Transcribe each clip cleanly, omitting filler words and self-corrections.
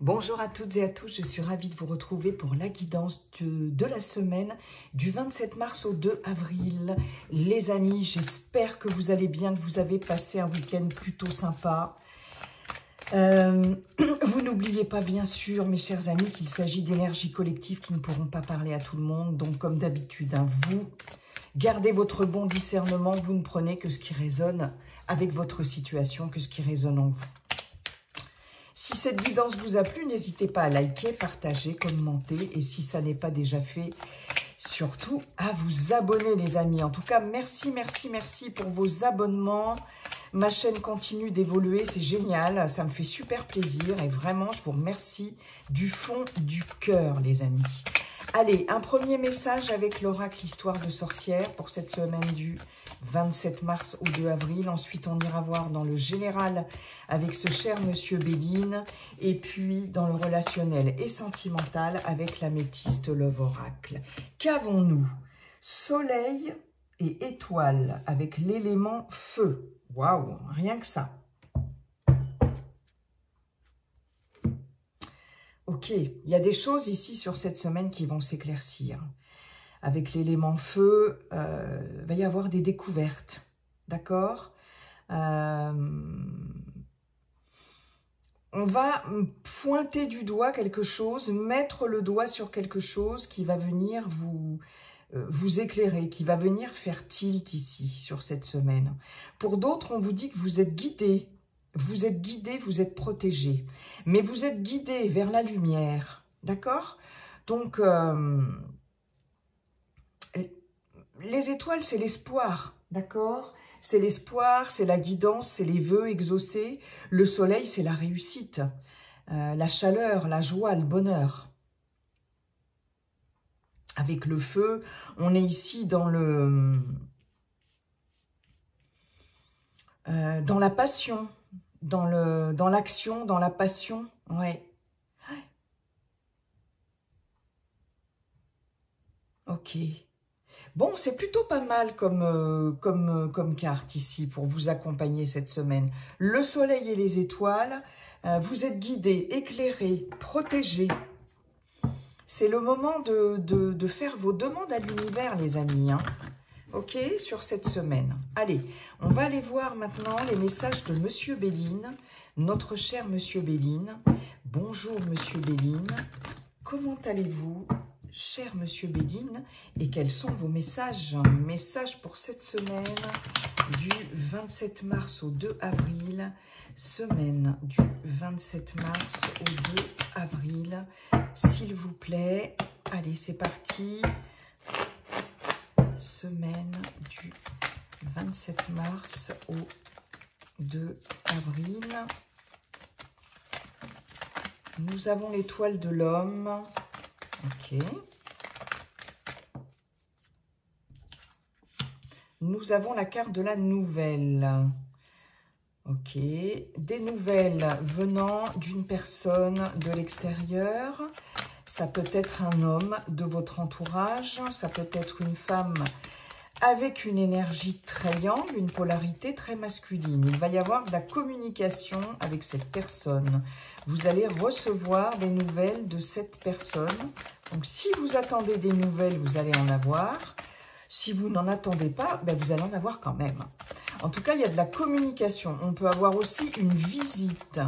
Bonjour à toutes et à tous, je suis ravie de vous retrouver pour la guidance de la semaine du 27 mars au 2 avril. Les amis, j'espère que vous allez bien, que vous avez passé un week-end plutôt sympa. Vous n'oubliez pas bien sûr, mes chers amis, qu'il s'agit d'énergies collectives qui ne pourront pas parler à tout le monde. Donc comme d'habitude, vous gardez votre bon discernement, vous ne prenez que ce qui résonne avec votre situation, que ce qui résonne en vous. Si cette guidance vous a plu, n'hésitez pas à liker, partager, commenter. Et si ça n'est pas déjà fait, surtout à vous abonner, les amis. En tout cas, merci, merci, merci pour vos abonnements. Ma chaîne continue d'évoluer, c'est génial. Ça me fait super plaisir. Et vraiment, je vous remercie du fond du cœur, les amis. Allez, un premier message avec l'oracle Histoire de sorcière pour cette semaine du 27 mars au 2 avril. Ensuite, on ira voir dans le général avec ce cher Monsieur Béline. Et puis, dans le relationnel et sentimental avec l'améthyste Love Oracle. Qu'avons-nous? Soleil et étoile avec l'élément feu. Waouh, rien que ça. Ok, il y a des choses ici sur cette semaine qui vont s'éclaircir. Avec l'élément feu, il va y avoir des découvertes, d'accord? On va pointer du doigt quelque chose, mettre le doigt sur quelque chose qui va venir vous éclairer, qui va venir faire tilt ici, sur cette semaine. Pour d'autres, on vous dit que vous êtes guidés. Vous êtes guidés, vous êtes protégés. Mais vous êtes guidés vers la lumière, d'accord? Donc, les étoiles, c'est l'espoir, d'accord? C'est l'espoir, c'est la guidance, c'est les vœux exaucés. Le soleil, c'est la réussite, la chaleur, la joie, le bonheur. Avec le feu, on est ici dans la passion, dans l'action, dans la passion, ouais. Ok. Bon, c'est plutôt pas mal comme carte ici pour vous accompagner cette semaine. Le soleil et les étoiles, vous êtes guidés, éclairés, protégés. C'est le moment de faire vos demandes à l'univers, les amis, hein. Ok, sur cette semaine. Allez, on va aller voir maintenant les messages de Monsieur Béline, notre cher Monsieur Béline. Bonjour Monsieur Béline, comment allez-vous, cher Monsieur Béline, et quels sont vos messages? Messages pour cette semaine du 27 mars au 2 avril, semaine du 27 mars au 2 avril, s'il vous plaît. Allez, c'est parti. Semaine du 27 mars au 2 avril. Nous avons l'étoile de l'homme. Ok. Nous avons la carte de la nouvelle. Ok. Des nouvelles venant d'une personne de l'extérieur. Ça peut être un homme de votre entourage, ça peut être une femme avec une énergie très yang, une polarité très masculine. Il va y avoir de la communication avec cette personne. Vous allez recevoir des nouvelles de cette personne. Donc, si vous attendez des nouvelles, vous allez en avoir. Si vous n'en attendez pas, ben, vous allez en avoir quand même. En tout cas, il y a de la communication. On peut avoir aussi une visite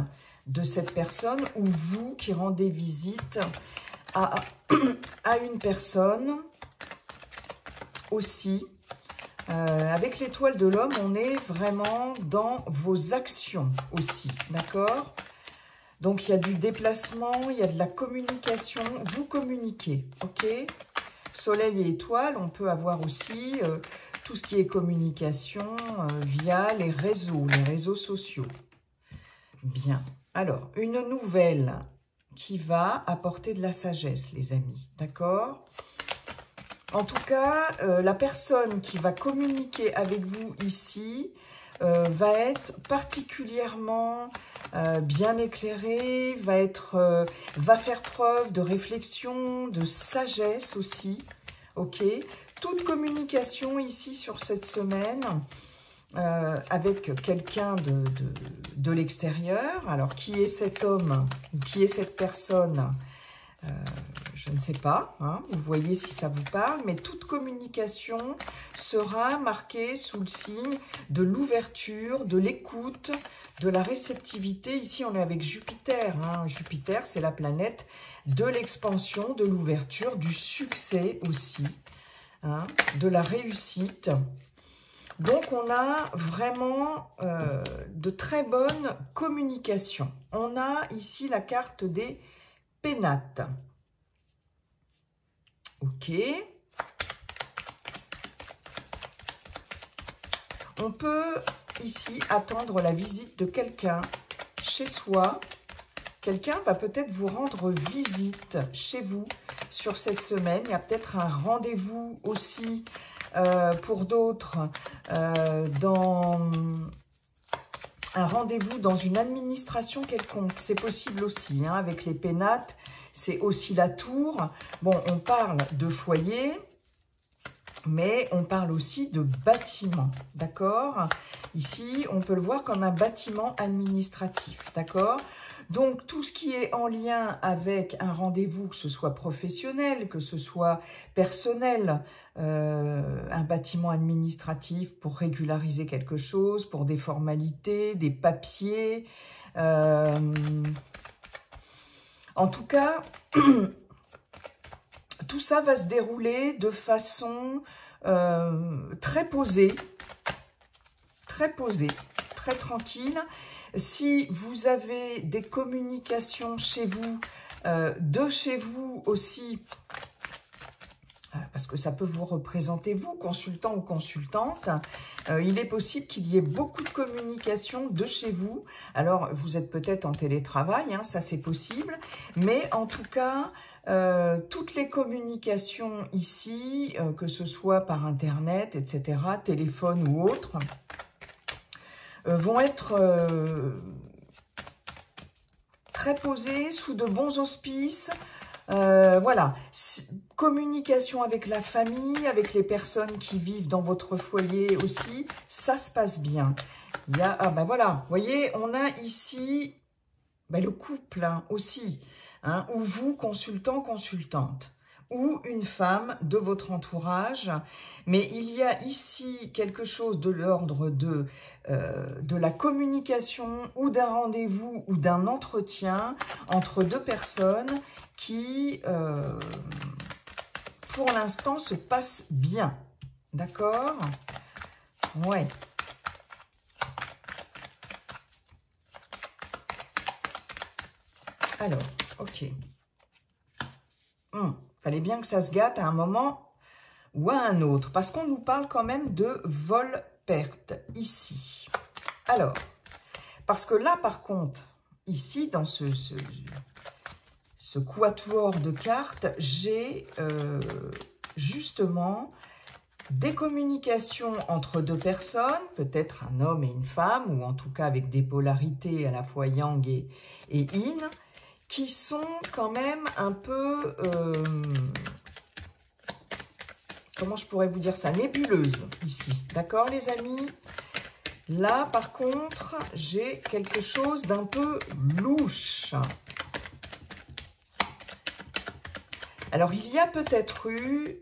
de cette personne ou vous qui rendez visite à une personne aussi. Avec l'étoile de l'homme, on est vraiment dans vos actions aussi, d'accord? Donc, il y a du déplacement, il y a de la communication. Vous communiquez, ok? Soleil et étoile, on peut avoir aussi tout ce qui est communication via les réseaux sociaux. Bien. Alors, une nouvelle qui va apporter de la sagesse, les amis, d'accord? En tout cas, la personne qui va communiquer avec vous ici va être particulièrement bien éclairée, va faire preuve de réflexion, de sagesse aussi, ok? Toute communication ici sur cette semaine avec quelqu'un de l'extérieur. Alors, qui est cet homme ou qui est cette personne? Je ne sais pas, hein, vous voyez si ça vous parle, mais toute communication sera marquée sous le signe de l'ouverture, de l'écoute, de la réceptivité. Ici, on est avec Jupiter. Hein. Jupiter, c'est la planète de l'expansion, de l'ouverture, du succès aussi, hein, de la réussite. Donc, on a vraiment de très bonnes communications. On a ici la carte des pénates. Ok. On peut ici attendre la visite de quelqu'un chez soi. Quelqu'un va peut-être vous rendre visite chez vous sur cette semaine. Il y a peut-être un rendez-vous aussi pour d'autres un rendez-vous dans une administration quelconque. C'est possible aussi, hein, avec les pénates. C'est aussi la tour. Bon, on parle de foyer, mais on parle aussi de bâtiment, d'accord? Ici, on peut le voir comme un bâtiment administratif, d'accord? Donc, tout ce qui est en lien avec un rendez-vous, que ce soit professionnel, que ce soit personnel, un bâtiment administratif pour régulariser quelque chose, pour des formalités, des papiers. En tout cas, tout ça va se dérouler de façon très posée, très tranquille. Si vous avez des communications chez vous, de chez vous aussi, parce que ça peut vous représenter vous, consultant ou consultante, il est possible qu'il y ait beaucoup de communication de chez vous. Alors, vous êtes peut-être en télétravail, hein, ça c'est possible, mais en tout cas, toutes les communications ici, que ce soit par Internet, etc., téléphone ou autre, vont être très posées, sous de bons auspices. Voilà, communication avec la famille, avec les personnes qui vivent dans votre foyer aussi, ça se passe bien. Il y a, ah ben voilà, vous voyez, on a ici ben le couple hein, aussi, hein, ou vous, consultant, consultante, ou une femme de votre entourage, mais il y a ici quelque chose de l'ordre de la communication ou d'un rendez-vous ou d'un entretien entre deux personnes qui, pour l'instant, se passe bien. D'accord? Ouais. Alors, ok. Fallait bien que ça se gâte à un moment ou à un autre, parce qu'on nous parle quand même de vol-perte ici. Alors, parce que là, par contre, ici, dans ce quatuor de cartes, j'ai justement des communications entre deux personnes, peut-être un homme et une femme, ou en tout cas avec des polarités à la fois yang et yin, qui sont quand même un peu, comment je pourrais vous dire ça, nébuleuses ici. D'accord les amis? Là par contre, j'ai quelque chose d'un peu louche. Alors il y a peut-être eu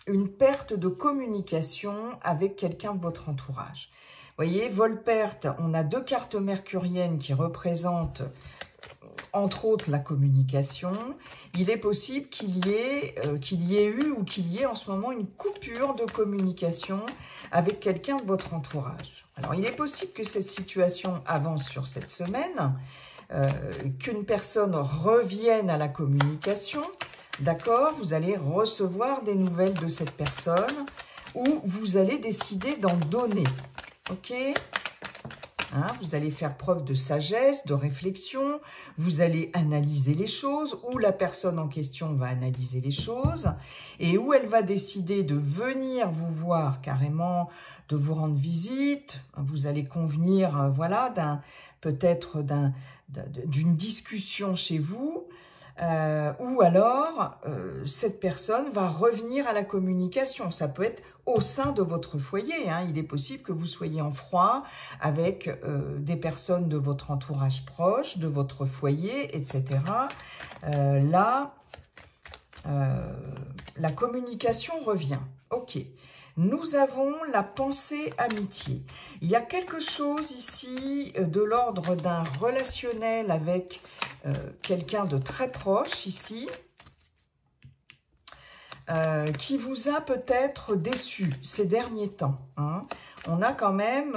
une perte de communication avec quelqu'un de votre entourage. Vous voyez, vol-perte, on a deux cartes mercuriennes qui représentent, entre autres, la communication. Il est possible qu'il y ait eu ou qu'il y ait en ce moment une coupure de communication avec quelqu'un de votre entourage. Alors, il est possible que cette situation avance sur cette semaine, qu'une personne revienne à la communication, d'accord? Vous allez recevoir des nouvelles de cette personne ou vous allez décider d'en donner. Ok, hein, vous allez faire preuve de sagesse, de réflexion, vous allez analyser les choses, ou la personne en question va analyser les choses, et où elle va décider de venir vous voir carrément, de vous rendre visite, vous allez convenir, voilà, peut-être d'une discussion chez vous, ou alors cette personne va revenir à la communication. Ça peut être au sein de votre foyer. Hein. Il est possible que vous soyez en froid avec des personnes de votre entourage proche, de votre foyer, etc. Là, la communication revient. Ok. Nous avons la pensée amitié. Il y a quelque chose ici de l'ordre d'un relationnel avec quelqu'un de très proche ici, qui vous a peut-être déçu ces derniers temps. Hein. On a quand même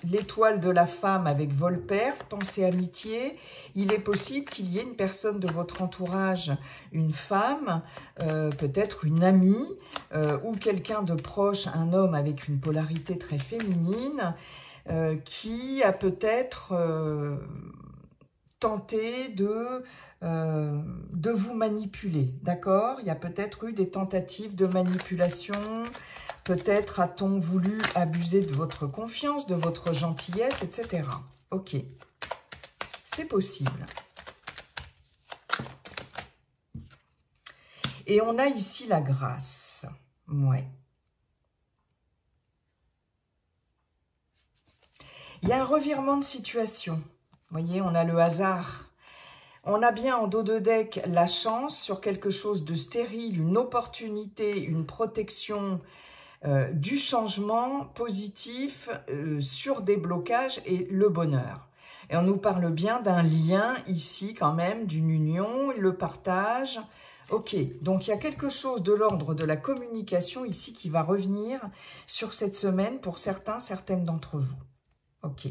l'étoile de la femme avec Volpère, pensée amitié. Il est possible qu'il y ait une personne de votre entourage, une femme, peut-être une amie, ou quelqu'un de proche, un homme avec une polarité très féminine, qui a peut-être tenté de vous manipuler, d'accord? Il y a peut-être eu des tentatives de manipulation. Peut-être a-t-on voulu abuser de votre confiance, de votre gentillesse, etc. Ok, c'est possible. Et on a ici la grâce. Ouais. Il y a un revirement de situation. Vous voyez, on a le hasard. On a bien en dos de deck la chance sur quelque chose de stérile, une opportunité, une protection, du changement positif sur des blocages et le bonheur. Et on nous parle bien d'un lien ici quand même, d'une union, le partage. Ok, donc il y a quelque chose de l'ordre de la communication ici qui va revenir sur cette semaine pour certains, certaines d'entre vous. Ok.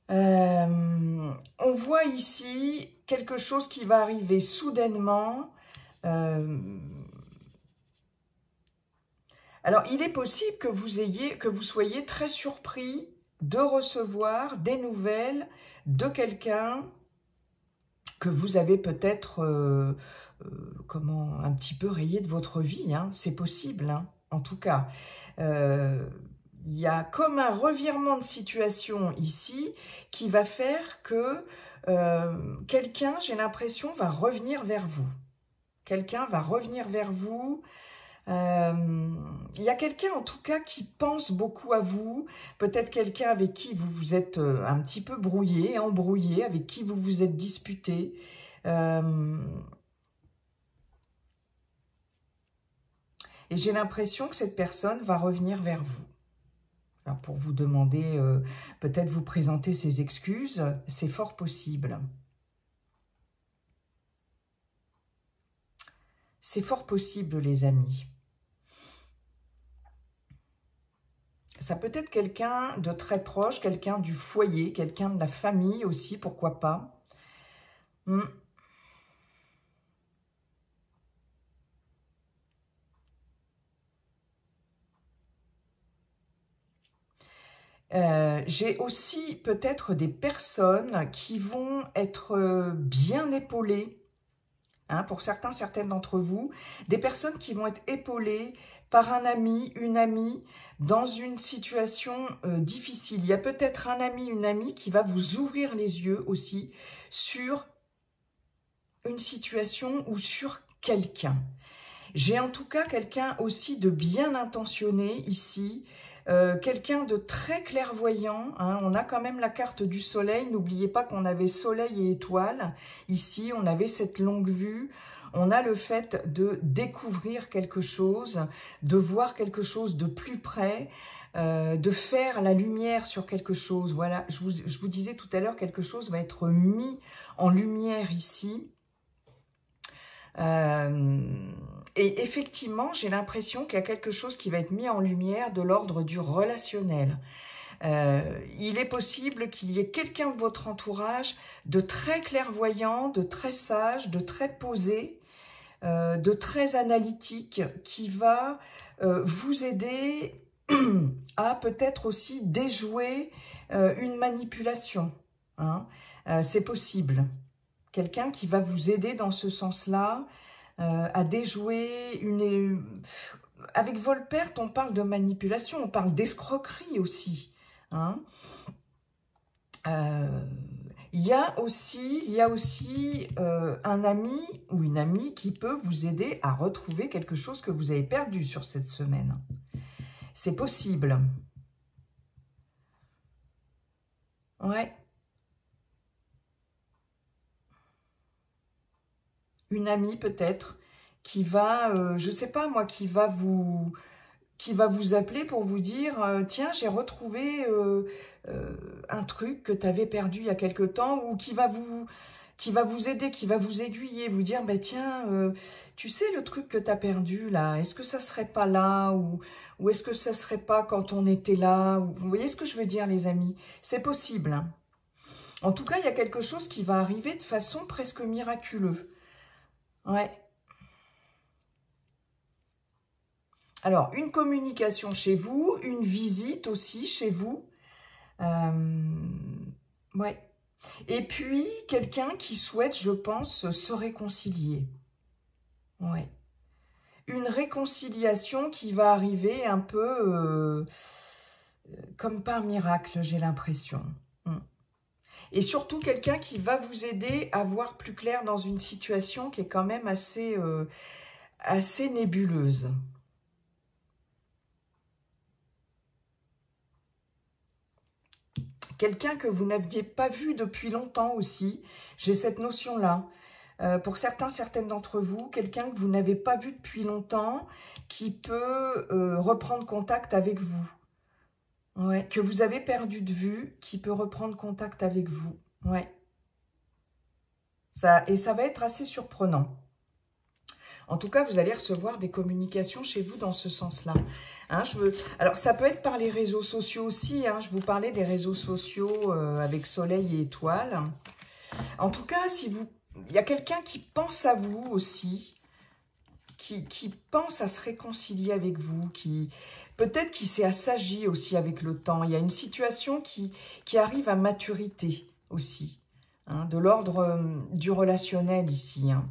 On voit ici quelque chose qui va arriver soudainement. Alors, il est possible que vous soyez très surpris de recevoir des nouvelles de quelqu'un que vous avez peut-être un petit peu rayé de votre vie. Hein. C'est possible, hein, en tout cas. Il y a comme un revirement de situation ici qui va faire que quelqu'un, j'ai l'impression, va revenir vers vous. Quelqu'un va revenir vers vous. Il y a quelqu'un en tout cas qui pense beaucoup à vous, peut-être quelqu'un avec qui vous vous êtes un petit peu brouillé, embrouillé, avec qui vous vous êtes disputé. Et j'ai l'impression que cette personne va revenir vers vous. Alors pour vous demander, peut-être vous présenter ses excuses, c'est fort possible. C'est fort possible, les amis. Ça peut être quelqu'un de très proche, quelqu'un du foyer, quelqu'un de la famille aussi, pourquoi pas. J'ai aussi peut-être des personnes qui vont être bien épaulées, hein, pour certains, certaines d'entre vous, des personnes qui vont être épaulées par un ami, une amie, dans une situation difficile. Il y a peut-être un ami, une amie qui va vous ouvrir les yeux aussi sur une situation ou sur quelqu'un. J'ai en tout cas quelqu'un aussi de bien intentionné ici, quelqu'un de très clairvoyant. Hein. On a quand même la carte du soleil. N'oubliez pas qu'on avait soleil et étoile. Ici, on avait cette longue vue. On a le fait de découvrir quelque chose, de voir quelque chose de plus près, de faire la lumière sur quelque chose. Voilà, je vous disais tout à l'heure, quelque chose va être mis en lumière ici. Et effectivement, j'ai l'impression qu'il y a quelque chose qui va être mis en lumière de l'ordre du relationnel. Il est possible qu'il y ait quelqu'un de votre entourage de très clairvoyant, de très sage, de très posé, de très analytique, qui va vous aider à peut-être aussi déjouer une manipulation. Hein. C'est possible. Quelqu'un qui va vous aider dans ce sens-là, à déjouer une... Avec Volpère, on parle de manipulation, on parle d'escroquerie aussi. Hein. Il y a aussi un ami ou une amie qui peut vous aider à retrouver quelque chose que vous avez perdu sur cette semaine. C'est possible. Ouais. Une amie peut-être qui va, je sais pas moi, qui va vous appeler pour vous dire tiens, j'ai retrouvé un truc que tu avais perdu il y a quelque temps, ou qui va vous aider, qui va vous aiguiller, vous dire bah, tiens, tu sais le truc que tu as perdu là, est-ce que ça serait pas là, ou est-ce que ça serait pas quand on était là, vous voyez ce que je veux dire les amis? C'est possible, hein. En tout cas, il y a quelque chose qui va arriver de façon presque miraculeuse. Ouais. Alors, une communication chez vous, une visite aussi chez vous. Ouais. Et puis, quelqu'un qui souhaite, je pense, se réconcilier. Ouais. Une réconciliation qui va arriver un peu comme par miracle, j'ai l'impression. Et surtout, quelqu'un qui va vous aider à voir plus clair dans une situation qui est quand même assez nébuleuse. Quelqu'un que vous n'aviez pas vu depuis longtemps aussi, j'ai cette notion-là. Pour certaines d'entre vous, quelqu'un que vous n'avez pas vu depuis longtemps, qui peut reprendre contact avec vous. Ouais, que vous avez perdu de vue, qui peut reprendre contact avec vous. Ouais. Et ça va être assez surprenant. En tout cas, vous allez recevoir des communications chez vous dans ce sens-là. Hein, alors, ça peut être par les réseaux sociaux aussi. Hein, je vous parlais des réseaux sociaux avec soleil et étoiles. En tout cas, il y a quelqu'un qui pense à vous aussi, qui pense à se réconcilier avec vous, peut-être qui s'est assagi aussi avec le temps. Il y a une situation qui arrive à maturité aussi, hein, de l'ordre du relationnel ici, hein.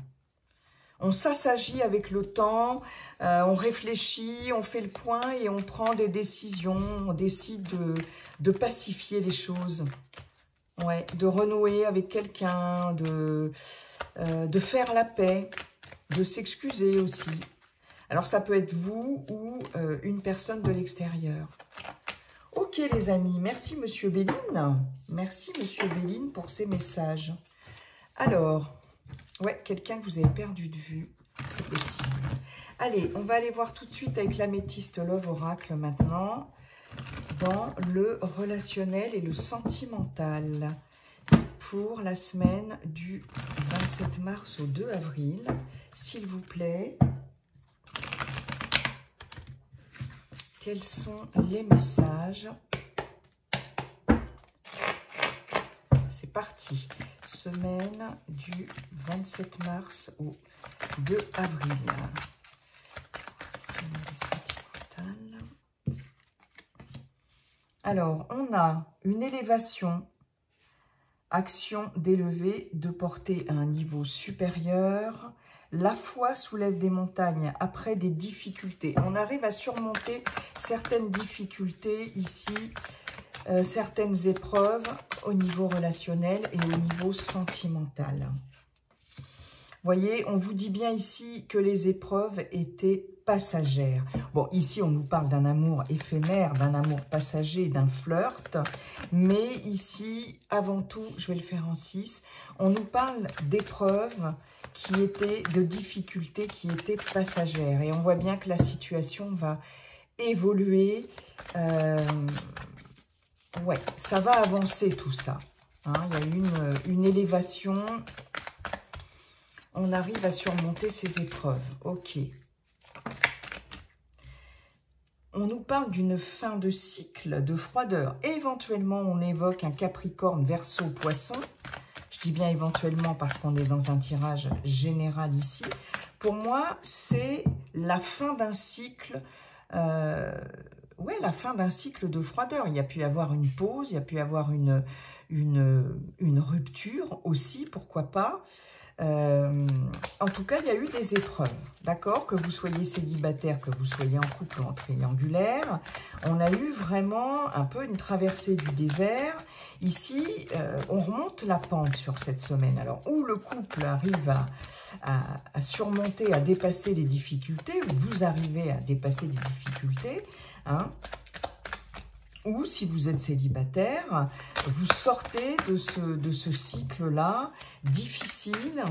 On s'assagit avec le temps, on réfléchit, on fait le point et on prend des décisions, on décide de pacifier les choses, ouais, de renouer avec quelqu'un, de faire la paix, de s'excuser aussi. Alors ça peut être vous ou une personne de l'extérieur. Ok les amis, merci Monsieur Béline. Merci Monsieur Béline pour ces messages. Alors... ouais, quelqu'un que vous avez perdu de vue, c'est possible. Allez, on va aller voir tout de suite avec l'améthyste Love Oracle maintenant, dans le relationnel et le sentimental, pour la semaine du 27 mars au 2 avril. S'il vous plaît, quels sont les messages? C'est parti. Semaine du 27 mars au 2 avril. Alors, on a une élévation, action d'élever, de porter à un niveau supérieur. La foi soulève des montagnes après des difficultés. On arrive à surmonter certaines difficultés ici, certaines épreuves au niveau relationnel et au niveau sentimental. Voyez, on vous dit bien ici que les épreuves étaient passagères. Bon, ici, on nous parle d'un amour éphémère, d'un amour passager, d'un flirt. Mais ici, avant tout, je vais le faire en 6, on nous parle d'épreuves qui étaient, de difficultés qui étaient passagères. Et on voit bien que la situation va évoluer. Ouais, ça va avancer tout ça. Hein, il y a une élévation. On arrive à surmonter ces épreuves. Ok. On nous parle d'une fin de cycle, de froideur. Éventuellement, on évoque un Capricorne, Verseau, Poisson. Je dis bien éventuellement parce qu'on est dans un tirage général ici. Pour moi, c'est la fin d'un cycle. Ouais, la fin d'un cycle de froideur. Il y a pu y avoir une pause, il y a pu y avoir une rupture aussi, pourquoi pas. En tout cas, il y a eu des épreuves, d'accord? Que vous soyez célibataire, que vous soyez en couple ou en triangulaire, on a eu vraiment un peu une traversée du désert. Ici, on remonte la pente sur cette semaine. Alors, où le couple arrive à surmonter, à dépasser les difficultés, ou vous arrivez à dépasser des difficultés, hein, ou si vous êtes célibataire, vous sortez de ce cycle-là difficile.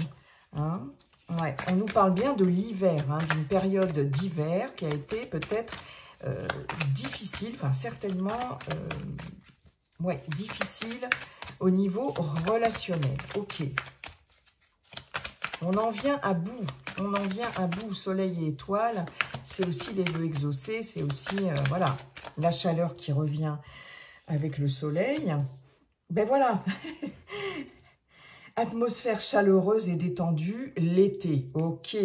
Hein. Ouais, on nous parle bien de l'hiver, hein, d'une période d'hiver qui a été peut-être difficile, enfin certainement ouais, difficile au niveau relationnel. Ok. On en vient à bout. On en vient à bout. Soleil et étoiles, c'est aussi les vœux exaucés, c'est aussi, voilà, la chaleur qui revient avec le soleil. Ben voilà. Atmosphère chaleureuse et détendue, l'été. Ok.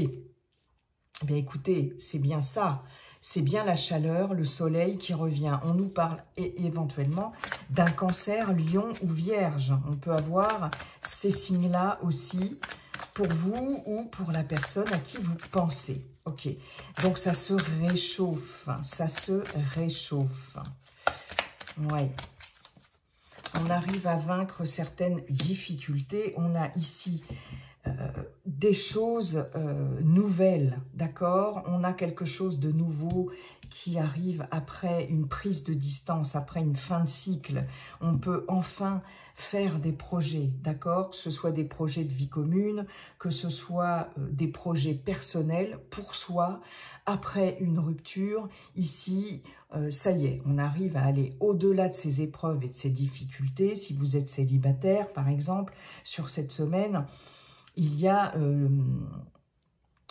Ben écoutez, c'est bien ça. C'est bien la chaleur, le soleil qui revient. On nous parle éventuellement d'un cancer, lion ou vierge. On peut avoir ces signes-là aussi pour vous ou pour la personne à qui vous pensez. Ok. Donc ça se réchauffe. Ça se réchauffe. Ouais. On arrive à vaincre certaines difficultés. On a ici des choses nouvelles, d'accord? On a quelque chose de nouveau qui arrive après une prise de distance, après une fin de cycle. On peut enfin faire des projets, d'accord? Que ce soit des projets de vie commune, que ce soit des projets personnels pour soi. Après une rupture, ici, ça y est, on arrive à aller au-delà de ces épreuves et de ces difficultés. Si vous êtes célibataire, par exemple, sur cette semaine, il y a,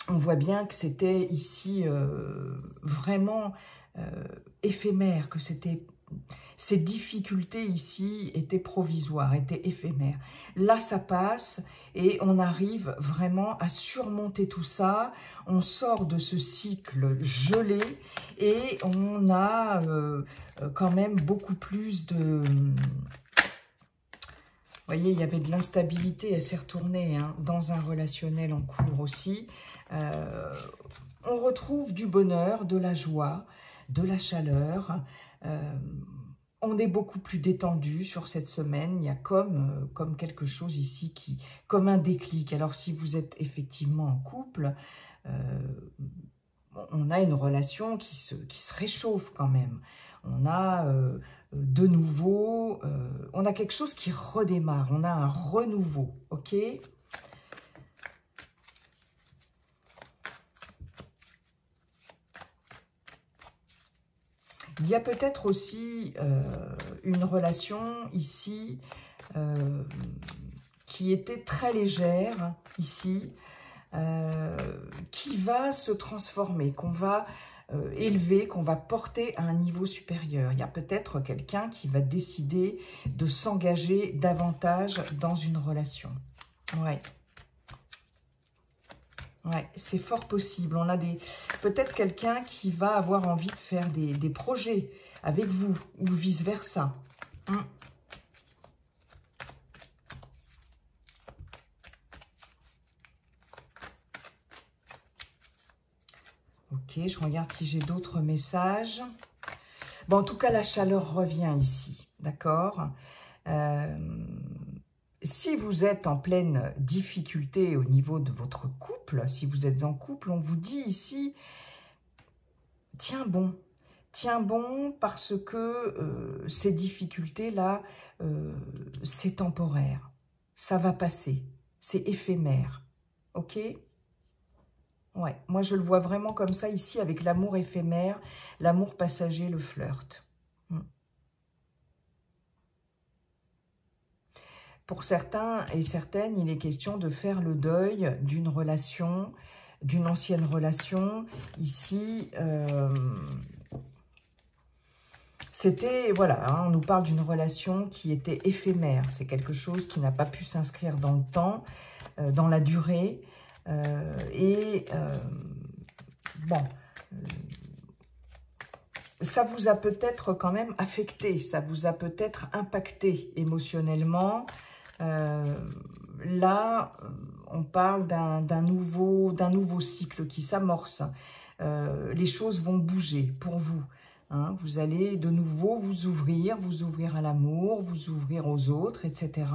on voit bien que c'était ici vraiment éphémère, que ces difficultés ici étaient provisoires, étaient éphémères. Là, ça passe et on arrive vraiment à surmonter tout ça. On sort de ce cycle gelé et on a quand même beaucoup plus de... Vous voyez, il y avait de l'instabilité, elle s'est retournée hein, dans un relationnel en cours aussi. On retrouve du bonheur, de la joie, de la chaleur. On est beaucoup plus détendu sur cette semaine. Il y a comme quelque chose ici, comme un déclic. Alors, si vous êtes effectivement en couple, on a une relation qui se réchauffe quand même. On a de nouveau, on a quelque chose qui redémarre. On a un renouveau, ok ? Il y a peut-être aussi une relation ici qui était très légère, ici, qui va se transformer, qu'on va élever, qu'on va porter à un niveau supérieur. Il y a peut-être quelqu'un qui va décider de s'engager davantage dans une relation. Ouais. Ouais, c'est fort possible. On a peut-être quelqu'un qui va avoir envie de faire des projets avec vous ou vice-versa. Ok, je regarde si j'ai d'autres messages. Bon, en tout cas, la chaleur revient ici, d'accord ? Si vous êtes en pleine difficulté au niveau de votre couple, si vous êtes en couple, on vous dit ici, tiens bon parce que ces difficultés-là, c'est temporaire, ça va passer, c'est éphémère, ok ? Ouais, moi je le vois vraiment comme ça ici avec l'amour éphémère, l'amour passager, le flirt. Pour certains et certaines, il est question de faire le deuil d'une relation, d'une ancienne relation. Ici, c'était, voilà, hein, on nous parle d'une relation qui était éphémère. C'est quelque chose qui n'a pas pu s'inscrire dans le temps, dans la durée. Bon, ça vous a peut-être quand même affecté, ça vous a peut-être impacté émotionnellement. Là, on parle d'un nouveau cycle qui s'amorce. Les choses vont bouger pour vous. Hein. Vous allez de nouveau vous ouvrir à l'amour, vous ouvrir aux autres, etc.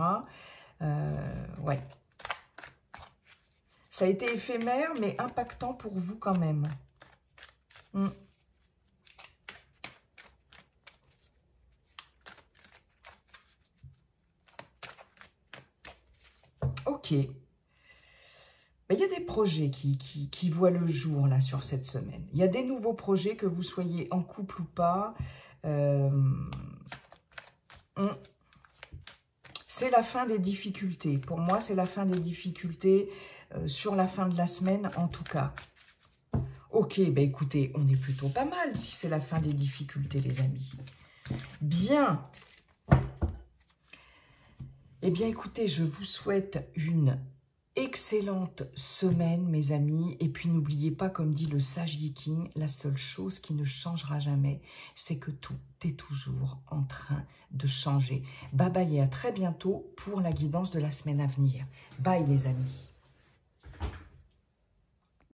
Ouais. Ça a été éphémère, mais impactant pour vous quand même. Ok. Il y a des projets qui voient le jour là sur cette semaine. Il y a des nouveaux projets, que vous soyez en couple ou pas. C'est la fin des difficultés. Pour moi, c'est la fin des difficultés sur la fin de la semaine en tout cas. Ok, ben écoutez, on est plutôt pas mal si c'est la fin des difficultés, les amis. Bien. Eh bien, écoutez, je vous souhaite une excellente semaine, mes amis. Et puis, n'oubliez pas, comme dit le sage Viking, la seule chose qui ne changera jamais, c'est que tout est toujours en train de changer. Bye bye et à très bientôt pour la guidance de la semaine à venir. Bye, les amis.